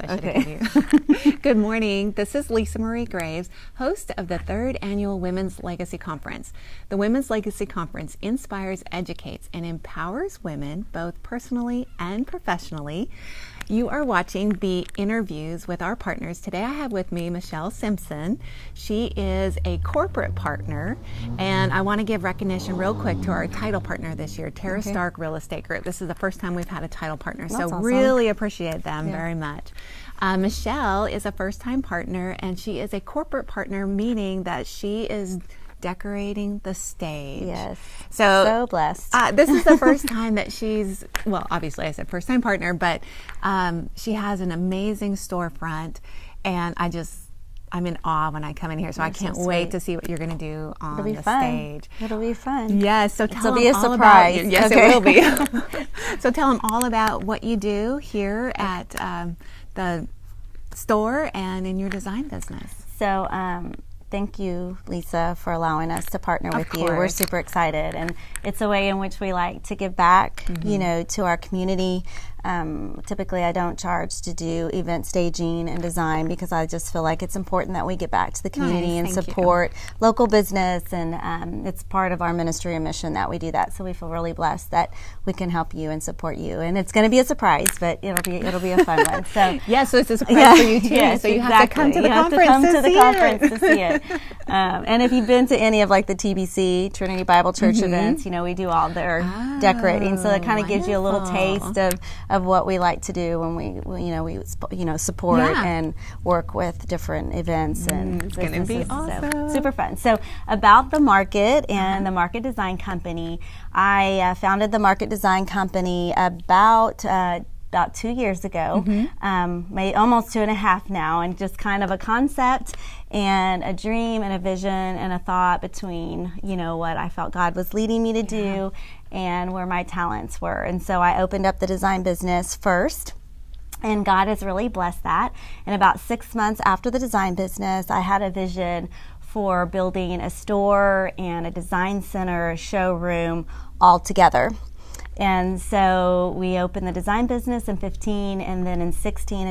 I should have given you. Good morning. This is Lisa Marie Graves, host of the 3rd Annual Women's Legacy Conference. The Women's Legacy Conference inspires, educates, and empowers women both personally and professionally. You are watching the interviews with our partners. Today I have with me Michele Simpson. She is a corporate partner, and I want to give recognition real quick to our title partner this year, Terra Stark Real Estate Group. This is the first time we've had a title partner, so awesome. Really appreciate them very much. Michele is a first-time partner, and she is a corporate partner, meaning that she is decorating the stage. Yes. So blessed. This is the first time that she's, well, obviously I said first-time partner, but she has an amazing storefront, and I'm in awe when I come in here, so I can't wait to see what you're going to do on the stage. It'll be fun. Yes, so tell them be a all surprise. About, yes, it will be. So tell them all about what you do here at the store and in your design business. So, thank you, Lisa, for allowing us to partner with you. We're super excited, and it's a way in which we like to give back, to our community. Typically, I don't charge to do event staging and design because I just feel like it's important that we get back to the community and support local business, and it's part of our ministry and mission that we do that. So we feel really blessed that we can help you and support you. And it's going to be a surprise, but it'll be a fun one. So so it's a surprise for you too. Yes, so you have to come to the conference to see it. And if you've been to any of like the TBC Trinity Bible Church events, we do all their decorating, so it kind of gives you a little taste of what we like to do when we support and work with different events and it's going to be awesome. So, super fun. So about the market and the Market Design Company, I founded the Market Design Company about 2 years ago, almost 2.5 now, and just kind of a concept and a dream and a vision and a thought between, what I felt God was leading me to do and where my talents were. And so I opened up the design business first, and God has really blessed that. And about 6 months after the design business, I had a vision for building a store and a design center, a showroom all together. And so we opened the design business in 15, and then in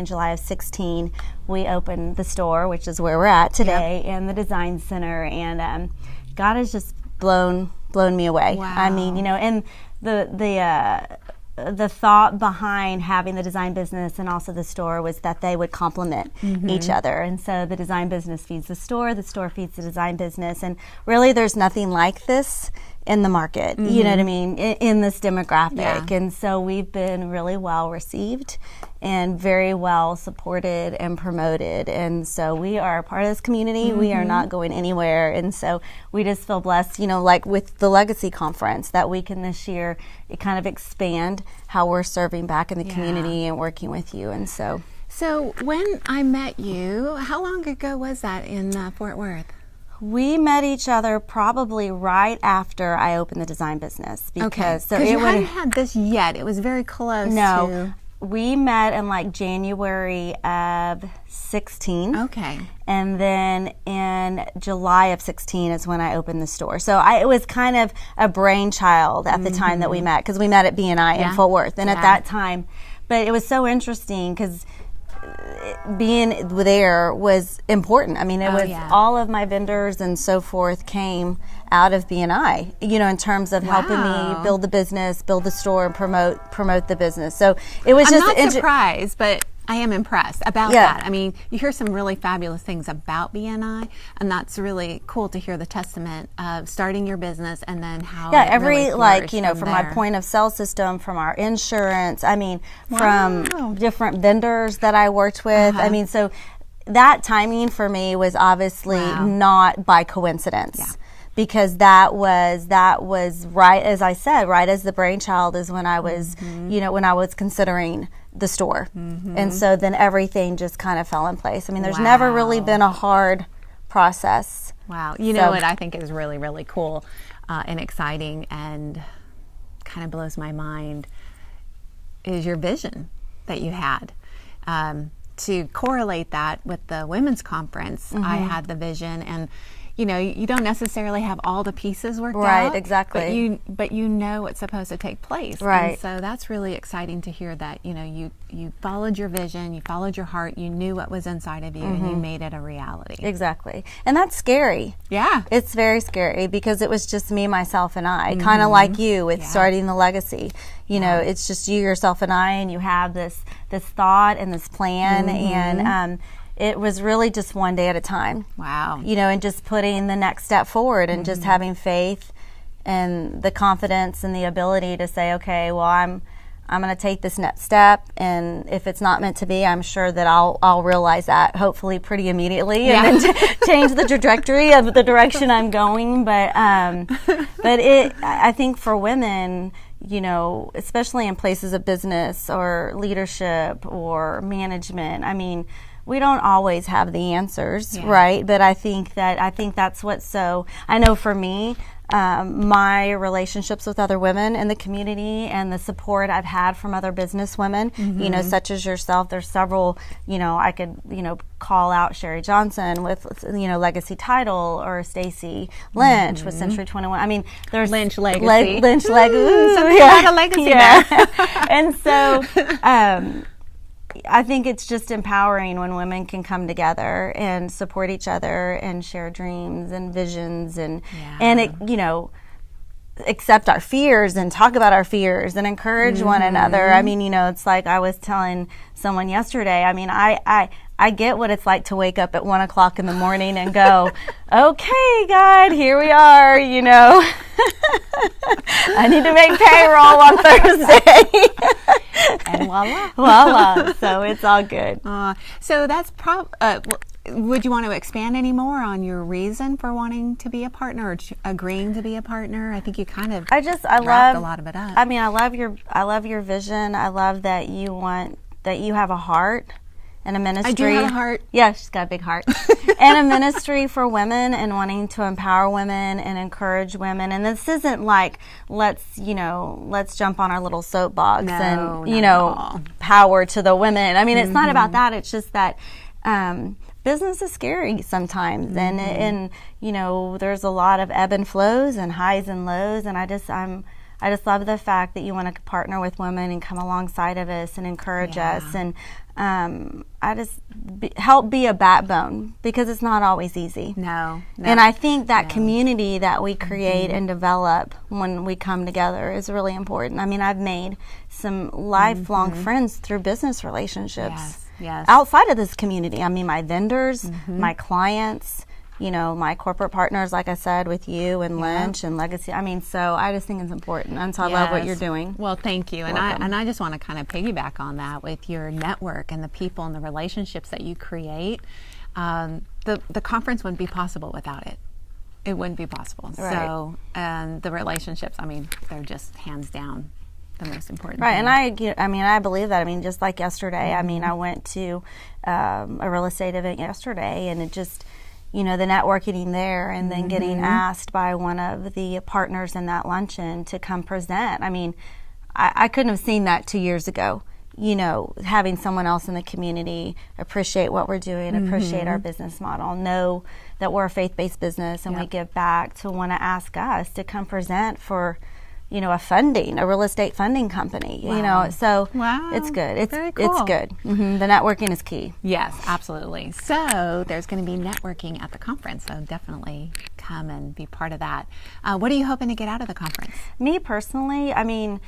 July of 16, we opened the store, which is where we're at today, and the design center. And God has just blown me away. Wow. I mean, and the thought behind having the design business and also the store was that they would complement each other. And so the design business feeds the store feeds the design business. And really there's nothing like this in the market, you know what I mean, in this demographic. Yeah. And so we've been really well received and very well supported and promoted. And so we are a part of this community. We are not going anywhere. And so we just feel blessed, like with the Legacy Conference, that we can this year kind of expand how we're serving back in the community and working with you. And so when I met you, how long ago was that in Fort Worth? We met each other probably right after I opened the design business. Because you hadn't had this yet. It was very close. No, we met in like January of 16. Okay. And then in July of 16 is when I opened the store. So it was kind of a brainchild at the time that we met, because we met at BNI in Fort Worth. And at that time, but it was so interesting because being there was important. I mean, it was all of my vendors and so forth came out of BNI, in terms of helping me build the business, build the store, and promote the business. So it was I'm not surprised, but I am impressed about that. I mean, you hear some really fabulous things about BNI, and that's really cool to hear the testament of starting your business and then how from my point of sale system, from our insurance, from different vendors that I worked with. I mean, so that timing for me was obviously not by coincidence. Yeah. Because that was right, as I said, right as the brainchild is when I was, when I was considering the store. And so then everything just kind of fell in place. I mean, there's never really been a hard process. Wow. You know what I think is really, really cool and exciting and kind of blows my mind is your vision that you had. To correlate that with the women's conference, I had the vision, and you know, you don't necessarily have all the pieces worked out. Right, exactly. But you know what's supposed to take place. Right. And so that's really exciting to hear that, you know, you followed your vision, you followed your heart, you knew what was inside of you, and you made it a reality. Exactly. And that's scary. Yeah. It's very scary because it was just me, myself, and I, kind of like you with starting the legacy. You know, it's just you, yourself, and I, and you have this thought and this plan, and it was really just one day at a time. Wow. You know, and just putting the next step forward and just having faith and the confidence and the ability to say, okay, well, I'm going to take this next step, and if it's not meant to be, I'm sure that I'll realize that hopefully pretty immediately, and then change the trajectory of the direction I'm going. But I think for women, you know, especially in places of business or leadership or management, I mean, we don't always have the answers, right? But I think that's what's so. I know for me, my relationships with other women in the community and the support I've had from other business women, you know, such as yourself. There's several, you know, I could, you know, call out Sherry Johnson with, you know, Legacy Title, or Stacy Lynch with Century 21. I mean, there's Lynch Legacy. Lynch Legacy. Something about a legacy there. And so, I think it's just empowering when women can come together and support each other and share dreams and visions and it, you know, accept our fears and talk about our fears and encourage one another. I mean, you know, it's like I was telling someone yesterday, I mean, I get what it's like to wake up at 1 o'clock in the morning and go, okay, God, here we are, you know. I need to make payroll on Thursday. And voila. Voila. So it's all good. So that's would you want to expand any more on your reason for wanting to be a partner or agreeing to be a partner? I think you kind of wrapped a lot of it up. I mean, I love your vision. I love that you have a heart and a ministry. I do have a heart. Yeah, she's got a big heart. And a ministry for women and wanting to empower women and encourage women. And this isn't like, let's jump on our little soapbox power to the women. I mean, it's not about that. It's just that business is scary sometimes. And you know, there's a lot of ebb and flows and highs and lows. And I just love the fact that you want to partner with women and come alongside of us and encourage us. And I just help be a backbone, because it's not always easy. No. And I think that community that we create and develop when we come together is really important. I mean, I've made some lifelong friends through business relationships outside of this community. I mean, my vendors, my clients, you know, my corporate partners, like I said, with you and Lynch and Legacy. I mean, so I just think it's important. And so I love what you're doing. Well, thank you. And I just want to kind of piggyback on that with your network and the people and the relationships that you create. The conference wouldn't be possible without it. It wouldn't be possible. Right. So, and the relationships, I mean, they're just hands down the most important right. thing. And I believe that. I mean, just like yesterday, I mean, I went to a real estate event yesterday, and it just, you know, the networking there, and then getting asked by one of the partners in that luncheon to come present. I mean, I couldn't have seen that 2 years ago. You know, having someone else in the community appreciate what we're doing, appreciate our business model, know that we're a faith-based business and we give back, to want to ask us to come present for, you know, a real estate funding company. You know, so it's good. It's very cool. It's good. The networking is key. Yes, absolutely. So there's going to be networking at the conference. So definitely come and be part of that. What are you hoping to get out of the conference? Me personally, I mean,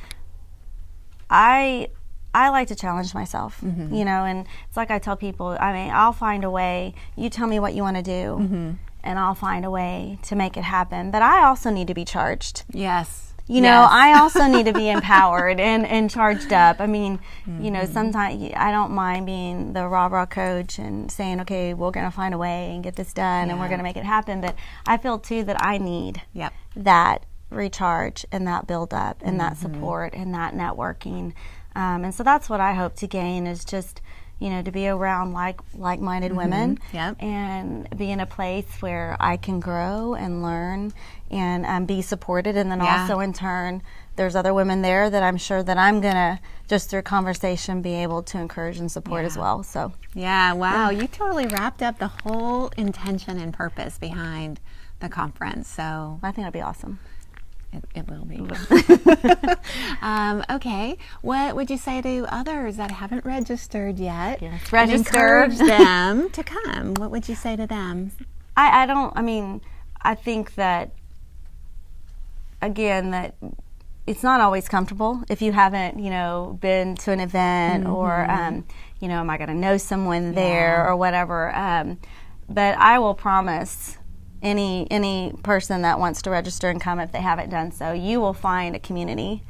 I like to challenge myself, you know, and it's like I tell people, I mean, I'll find a way. You tell me what you want to do, and I'll find a way to make it happen. But I also need to be charged. Yes. You know, I also need to be empowered and charged up. I mean, you know, sometimes I don't mind being the rah-rah coach and saying, okay, we're going to find a way and get this done and we're going to make it happen. But I feel, too, that I need that recharge and that build-up and that support and that networking. And so that's what I hope to gain, is just, to be around like-minded women, Yep. and be in a place where I can grow and learn and be supported, and then also in turn, there's other women there that I'm sure that I'm gonna, just through conversation, be able to encourage and support as well. So wow, you totally wrapped up the whole intention and purpose behind the conference. So I think it'll be awesome. It will be. Okay, what would you say to others that haven't registered yet? Yes, and register. encourage them to come. What would you say to them? I think that, again, that it's not always comfortable if you haven't, been to an event or, am I going to know someone there or whatever. But I will promise any person that wants to register and come, if they haven't done so, you will find a community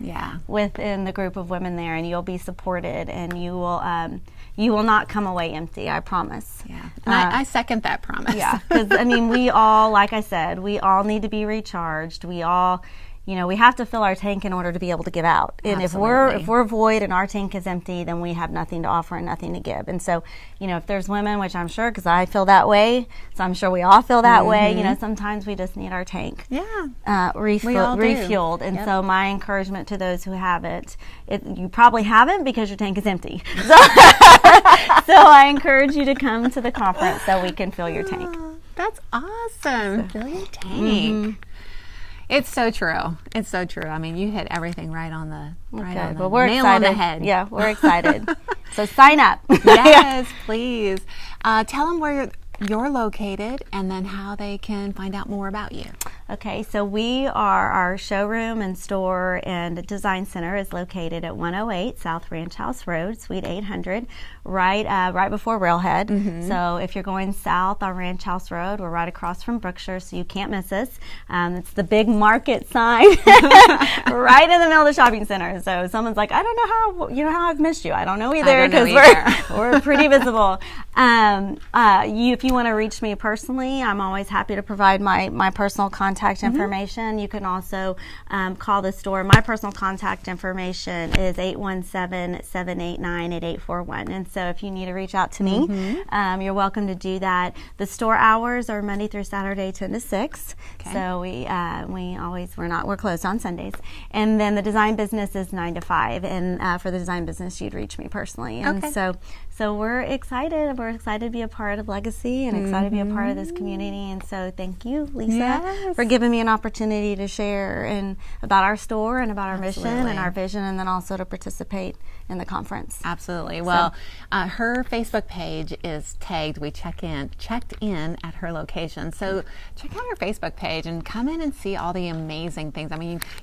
within the group of women there, and you'll be supported, and you will not come away empty, I promise. Yeah, and I second that promise. Yeah, because we all, like I said, we all need to be recharged. We all, we have to fill our tank in order to be able to give out. And if we're void and our tank is empty, then we have nothing to offer and nothing to give. And so, if there's women, which I'm sure, because I feel that way, so I'm sure we all feel that way, sometimes we just need our tank refueled. And so my encouragement to those who haven't, you probably haven't because your tank is empty. So, so I encourage you to come to the conference so we can fill your tank. That's awesome. Fill your tank. It's so true. It's so true. You hit everything right on the we're nail excited. on the head. Yeah, we're excited. So sign up. Yes, please. Tell them where you're located and then how they can find out more about you. Okay, so our showroom and store and design center is located at 108 South Ranch House Road, Suite 800, right before Railhead. So if you're going south on Ranch House Road, we're right across from Brookshire, so you can't miss us. It's the big market sign right in the middle of the shopping center. So someone's like, I don't know how I've missed you. I don't know either, because we're pretty visible. If you want to reach me personally, I'm always happy to provide my personal contact information. You can also call the store. My personal contact information is 817-789-8841. And so if you need to reach out to me, you're welcome to do that. The store hours are Monday through Saturday, 10 to 6. Okay. So we're closed on Sundays. And then the design business is 9 to 5. And for the design business, you'd reach me personally. And so we're excited. We're excited to be a part of Legacy and excited to be a part of this community. And so thank you, Lisa, for giving me an opportunity to share about our store and about our mission and our vision, and then also to participate in the conference. Absolutely. Well, her Facebook page is tagged. We checked in at her location. So check out her Facebook page and come in and see all the amazing things.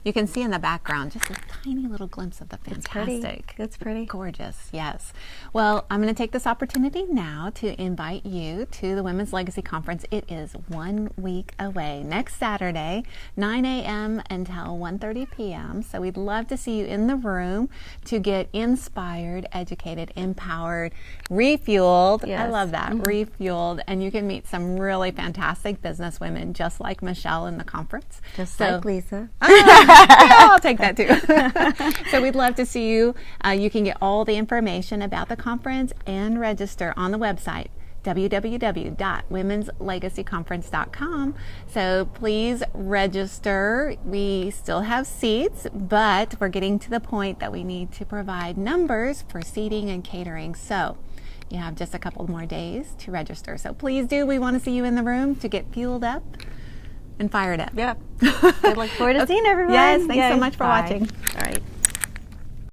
You can see in the background just a tiny little glimpse of the fantastic. It's pretty. Gorgeous, yes. Well, I'm going to take this opportunity now to invite you to the Women's Legacy Conference. It is 1 week away, next Saturday, 9 a.m. until 1:30 p.m. So we'd love to see you in the room to get inspired, educated, empowered, refueled. Yes. I love that, refueled. And you can meet some really fantastic business women just like Michele in the conference. Just like Lisa. I'll take that too. So we'd love to see you. You can get all the information about the conference and register on the website, www.womenslegacyconference.com. So please register. We still have seats, but we're getting to the point that we need to provide numbers for seating and catering. So you have just a couple more days to register. So please do. We want to see you in the room to get fueled up and fired up. Yep. I look forward to seeing everyone. Yes, thanks so much for watching. All right.